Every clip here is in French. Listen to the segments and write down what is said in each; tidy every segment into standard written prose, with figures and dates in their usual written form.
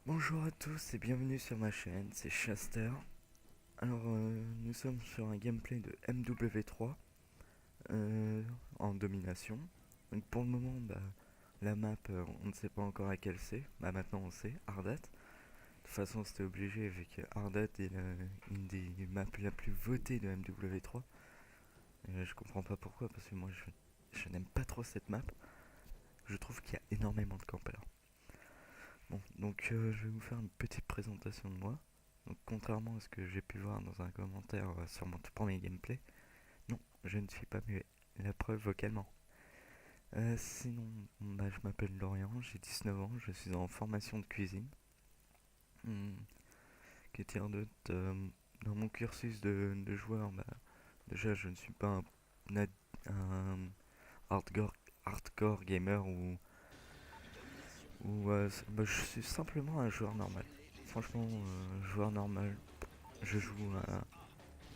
Bonjour à tous et bienvenue sur ma chaîne, c'est Shaster. Alors, nous sommes sur un gameplay de MW3 euh, en domination. Donc pour le moment, la map, on ne sait pas encore laquelle c'est. Bah maintenant on sait, Ardat. De toute façon c'était obligé vu que Ardat est une des maps la plus votée de MW3. Je comprends pas pourquoi, parce que moi je n'aime pas trop cette map. Je trouve qu'il y a énormément de campeurs. Bon, donc je vais vous faire une petite présentation de moi. Donc contrairement à ce que j'ai pu voir dans un commentaire sur mon tout premier gameplay, non, je ne suis pas muet. La preuve vocalement. Sinon, je m'appelle Lorient, j'ai 19 ans, je suis en formation de cuisine. Hmm, que dire d'autre dans mon cursus de joueur, déjà je ne suis pas un hardcore, hardcore gamer je suis simplement un joueur normal. Franchement, joueur normal. Je joue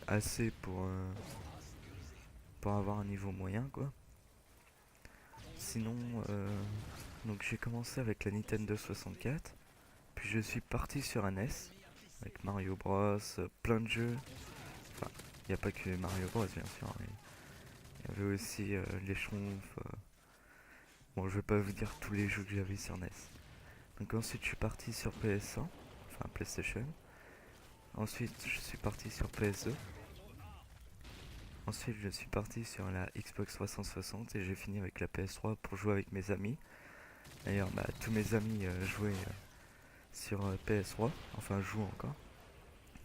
assez pour avoir un niveau moyen, quoi. Sinon, donc j'ai commencé avec la Nintendo 64, puis je suis parti sur un NES, avec Mario Bros, plein de jeux. Enfin, il n'y a pas que Mario Bros, bien sûr, mais il y avait aussi les Schtroumpfs. Bon, je vais pas vous dire tous les jeux que j'avais sur NES. Donc ensuite, je suis parti sur PS1, enfin PlayStation. Ensuite, je suis parti sur PS2. Ensuite, je suis parti sur la Xbox 360 et j'ai fini avec la PS3 pour jouer avec mes amis. D'ailleurs, tous mes amis jouaient sur PS3, enfin jouent encore.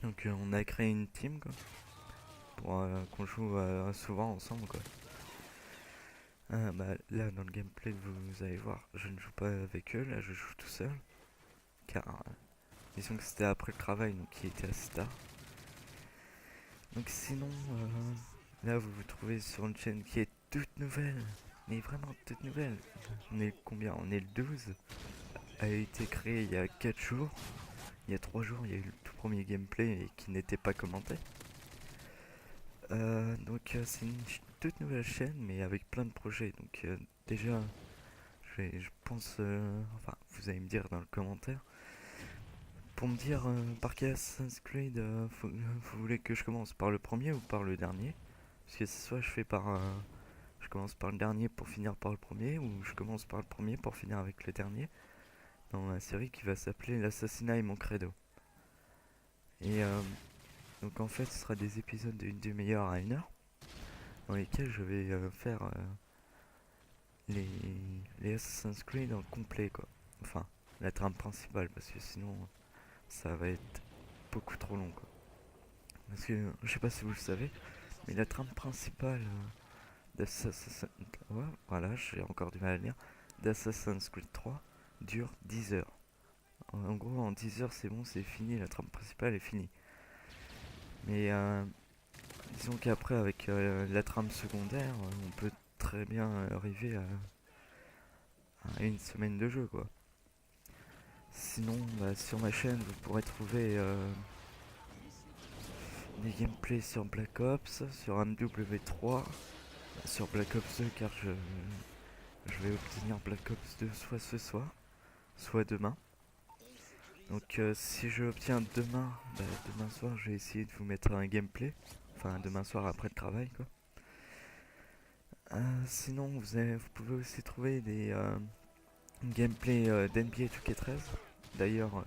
Donc on a créé une team quoi, pour qu'on joue souvent ensemble quoi. Là dans le gameplay vous allez voir, je ne joue pas avec eux, là je joue tout seul. Car disons que c'était après le travail donc il était assez tard. Donc sinon là vous vous trouvez sur une chaîne qui est toute nouvelle, mais vraiment toute nouvelle. On est combien? On est le 12. A été créé il y a 4 jours. Il y a 3 jours il y a eu le tout premier gameplay et qui n'était pas commenté. C'est une toute nouvelle chaîne mais avec plein de projets. Donc déjà, je pense, enfin vous allez me dire dans le commentaire, pour me dire par quel Assassin's Creed vous voulez que je commence, par le premier ou par le dernier. Parce que soit je commence par le dernier pour finir par le premier, ou je commence par le premier pour finir avec le dernier, dans la série qui va s'appeler L'assassinat est mon credo. Et donc en fait ce sera des épisodes d'une demi-heure à 1 heure, dans lesquels je vais faire les, les Assassin's Creed en complet quoi. Enfin, la trame principale parce que sinon ça va être beaucoup trop long quoi. Parce que je sais pas si vous le savez, mais la trame principale d'Assassin's ouais, voilà, j'ai encore du mal à le dire, d'Assassin's Creed 3 dure 10 heures. En gros, en 10 heures, c'est bon, c'est fini, la trame principale est finie. Mais disons qu'après, avec la trame secondaire, on peut très bien arriver à une semaine de jeu quoi. Sinon, sur ma chaîne, vous pourrez trouver des gameplays sur Black Ops, sur MW3, sur Black Ops 2 car je vais obtenir Black Ops 2 soit ce soir, soit demain. Donc si je l'obtiens demain, demain soir je vais essayer de vous mettre un gameplay. Enfin demain soir après le travail quoi. Sinon vous pouvez aussi trouver des gameplays d'NBA 2K13. D'ailleurs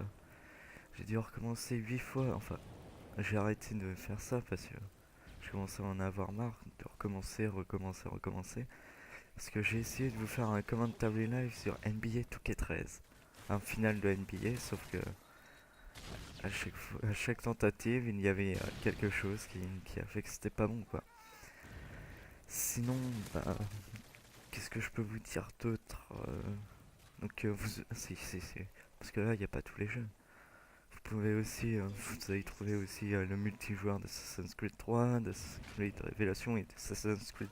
j'ai dû recommencer 8 fois, enfin j'ai arrêté de faire ça parce que je commençais à en avoir marre de recommencer, recommencer, recommencer. Parce que j'ai essayé de vous faire un commentary live sur NBA 2K13. Un final de NBA, sauf que à chaque tentative, il y avait quelque chose qui a fait que c'était pas bon quoi. Sinon, qu'est-ce que je peux vous dire d'autre Donc, parce que là, il n'y a pas tous les jeux. Vous pouvez aussi, vous allez trouver aussi le multijoueur d'Assassin's Creed 3, d'Assassin's Creed Révélation et d'Assassin's Creed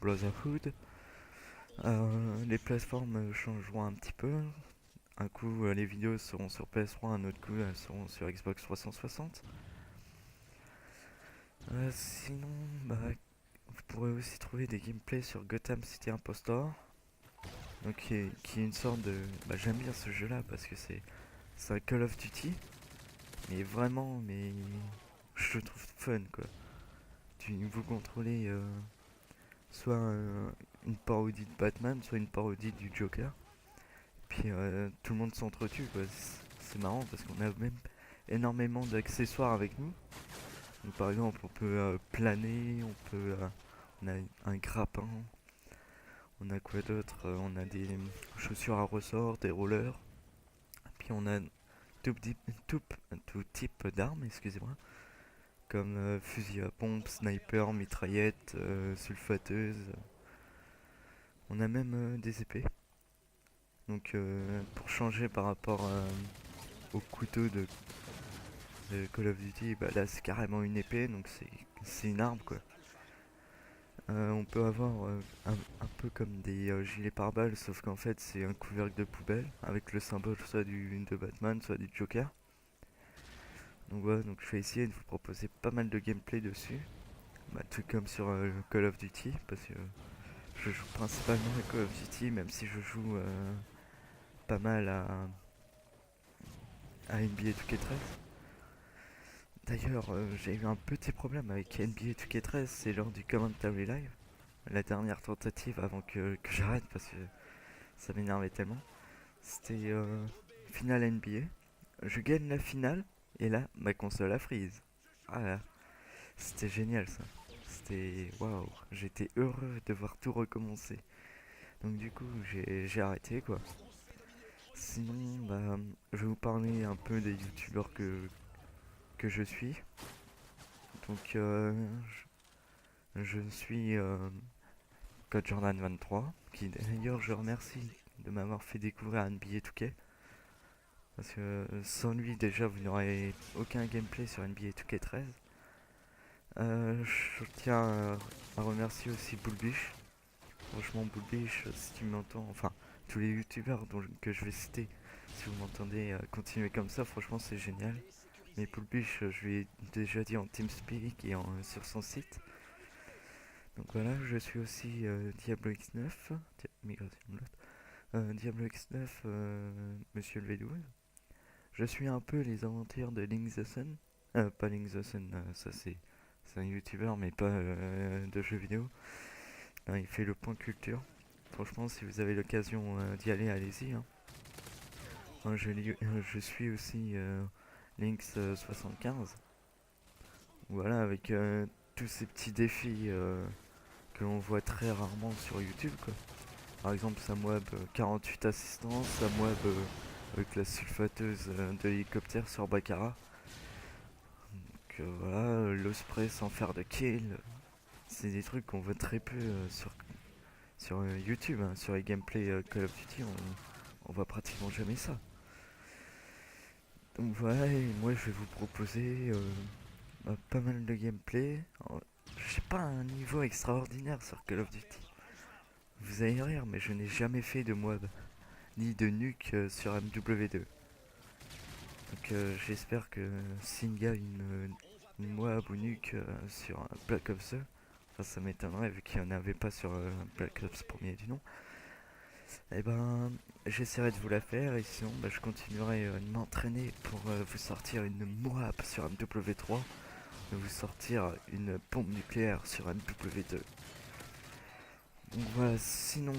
Brotherhood. Les plateformes changeront un petit peu. Un coup, les vidéos seront sur PS3, un autre coup, elles seront sur Xbox 360. Sinon, vous pourrez aussi trouver des gameplays sur Gotham City Impostor. Donc, qui est une sorte de. J'aime bien ce jeu-là parce que c'est un Call of Duty, mais vraiment, mais je le trouve fun quoi. Vous contrôlez soit une parodie de Batman, soit une parodie du Joker. Puis tout le monde s'entretue quoi. C'est marrant parce qu'on a même énormément d'accessoires avec nous. Donc, par exemple, on peut planer, on a un grappin, on a quoi d'autre. On a des chaussures à ressort, des rollers. Puis on a tout, tout, tout type d'armes, excusez-moi, comme fusil à pompe, sniper, mitraillette, sulfateuse. On a même des épées. Donc pour changer par rapport au couteau de Call of Duty, bah là c'est carrément une épée, donc c'est une arme quoi. On peut avoir un peu comme des gilets pare-balles, sauf qu'en fait c'est un couvercle de poubelle avec le symbole soit de Batman, soit du Joker. Donc voilà, donc je vais essayer de vous proposer pas mal de gameplay dessus. Bah, tout comme sur Call of Duty, parce que je joue principalement à Call of Duty, même si je joue pas mal à NBA 2K13. D'ailleurs, j'ai eu un petit problème avec NBA 2K13, c'est lors du Commentary Live, la dernière tentative avant que j'arrête parce que ça m'énervait tellement. C'était finale NBA, je gagne la finale et là ma console a freeze. Ah là, c'était génial ça. C'était waouh, j'étais heureux de voir tout recommencer. Donc du coup, j'ai arrêté quoi. Sinon, bah, je vais vous parler un peu des youtubeurs que je suis. Donc, je suis Code Jordan 23, qui d'ailleurs je remercie de m'avoir fait découvrir NBA 2K. Parce que sans lui, déjà, vous n'aurez aucun gameplay sur NBA 2K13. Je tiens à remercier aussi Bullbish. Franchement, Bullbish, si tu m'entends, enfin, tous les youtubeurs que je vais citer, si vous m'entendez continuer comme ça, franchement, c'est génial. Mais Bullbish, je lui ai déjà dit en TeamSpeak et sur son site. Donc voilà, je suis aussi Diablo X9, Diablo X9, Monsieur le V12. Je suis un peu les aventures de Link the Sun. Pas Link the Sun, ça c'est un youtubeur, mais pas de jeux vidéo. Non, il fait le point culture. Franchement, si vous avez l'occasion d'y aller, allez-y. Hein. Je suis aussi Lynx75. Voilà, avec tous ces petits défis que l'on voit très rarement sur YouTube. Quoi. Par exemple, Samweb 48 assistants, Samweb avec la sulfateuse de l'hélicoptère sur Baccarat. Donc voilà, l'osprey sans faire de kill. C'est des trucs qu'on voit très peu sur YouTube. Hein. Sur les gameplays Call of Duty, on voit pratiquement jamais ça. Donc voilà, et moi je vais vous proposer pas mal de gameplay. J'ai pas un niveau extraordinaire sur Call of Duty. Vous allez rire, mais je n'ai jamais fait de mob, ni de nuke sur MW2. Donc j'espère que Singa une mob ou nuke sur Black Ops 2. Enfin, ça m'étonnerait vu qu'il n'y en avait pas sur Black Ops premier du nom. Et ben j'essaierai de vous la faire et sinon bah, je continuerai de m'entraîner pour vous sortir une moab sur MW3, de vous sortir une bombe nucléaire sur MW2. Donc voilà, sinon,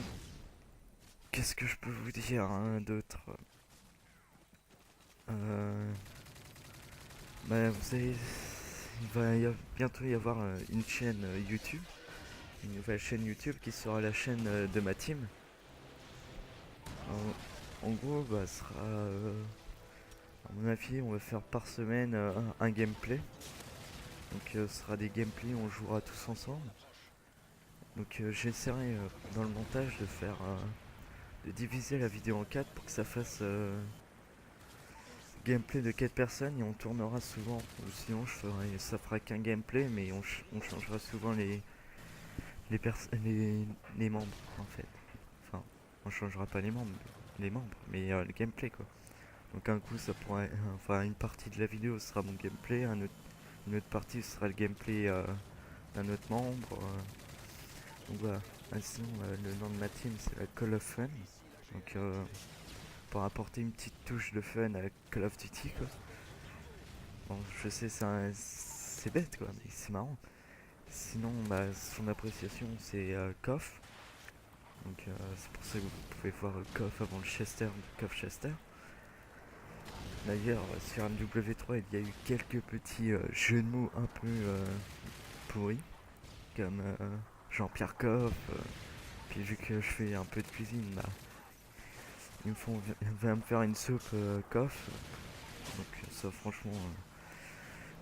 qu'est-ce que je peux vous dire hein, d'autre euh, bah, vous savez, bientôt y avoir une chaîne YouTube, une nouvelle chaîne YouTube qui sera la chaîne de ma team. En gros, bah, sera, à mon avis, on va faire par semaine un gameplay. Donc, ce sera des gameplays où on jouera tous ensemble. Donc, j'essaierai dans le montage de faire, de diviser la vidéo en 4 pour que ça fasse gameplay de 4 personnes et on tournera souvent. Ou sinon, ça fera qu'un gameplay, mais on changera souvent les membres en fait. Enfin, on changera pas les membres, mais le gameplay quoi. Donc un coup ça pourrait, enfin une partie de la vidéo sera mon gameplay, une autre partie sera le gameplay d'un autre membre. Donc voilà. Ah, sinon le nom de ma team c'est la Call of Fun. Donc pour apporter une petite touche de fun à Call of Duty quoi. Bon, je sais c'est bête quoi, mais c'est marrant. Sinon, bah, son appréciation c'est KOF. Donc c'est pour ça que vous pouvez voir KOF avant le Chester de KOF Chester. D'ailleurs, sur MW3, il y a eu quelques petits jeux de mots un peu pourris, comme Jean-Pierre Coff. Puis vu que je fais un peu de cuisine, bah, ils me font va me faire une soupe Coff. Donc ça, franchement,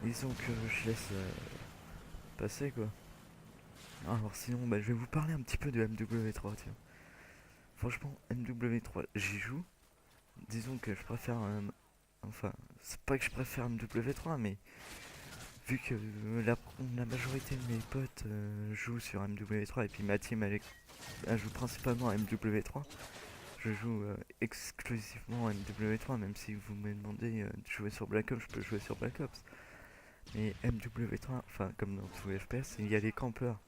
disons que je laisse passer quoi. Alors sinon, bah, je vais vous parler un petit peu de MW3, tiens. Franchement, MW3, j'y joue. Disons que je préfère... enfin, c'est pas que je préfère MW3, mais vu que la majorité de mes potes jouent sur MW3 et puis ma team elle joue principalement à MW3, je joue exclusivement à MW3, même si vous me demandez de jouer sur Black Ops, je peux jouer sur Black Ops. Mais MW3, enfin comme dans tous les FPS, il y a les campeurs.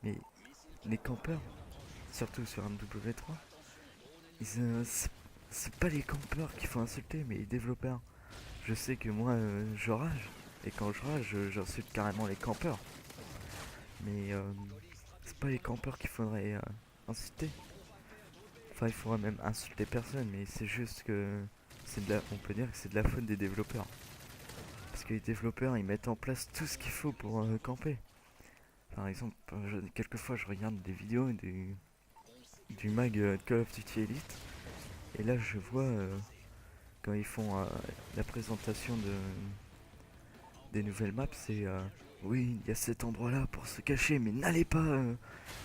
Mais les campeurs, surtout sur MW3, c'est pas les campeurs qu'il faut insulter, mais les développeurs. Je sais que moi, je rage. Et quand je rage, j'insulte carrément les campeurs. Mais c'est pas les campeurs qu'il faudrait insulter. Enfin, il faudrait même insulter personne, mais c'est juste que on peut dire que c'est de la faute des développeurs. Parce que les développeurs, ils mettent en place tout ce qu'il faut pour camper. Par exemple, quelquefois, je regarde des vidéos du mag Call of Duty Elite. Et là, je vois quand ils font la présentation des nouvelles maps, c'est oui, il y a cet endroit là pour se cacher, mais n'allez pas.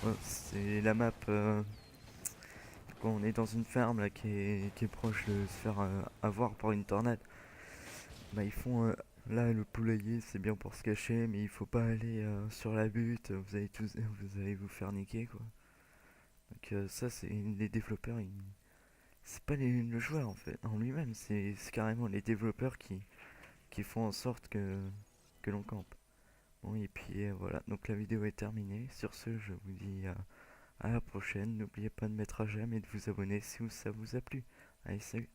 Ouais, c'est la map quand on est dans une ferme là qui est proche de se faire avoir par une tornade. Bah, ils font là le poulailler, c'est bien pour se cacher, mais il faut pas aller sur la butte, vous allez vous faire niquer quoi. Donc ça, c'est les développeurs, c'est pas le joueur en fait en lui-même, c'est carrément les développeurs qui font en sorte que l'on campe. Bon, et puis voilà, donc la vidéo est terminée. Sur ce, je vous dis à la prochaine. N'oubliez pas de mettre à j'aime et de vous abonner si ça vous a plu. Allez, salut!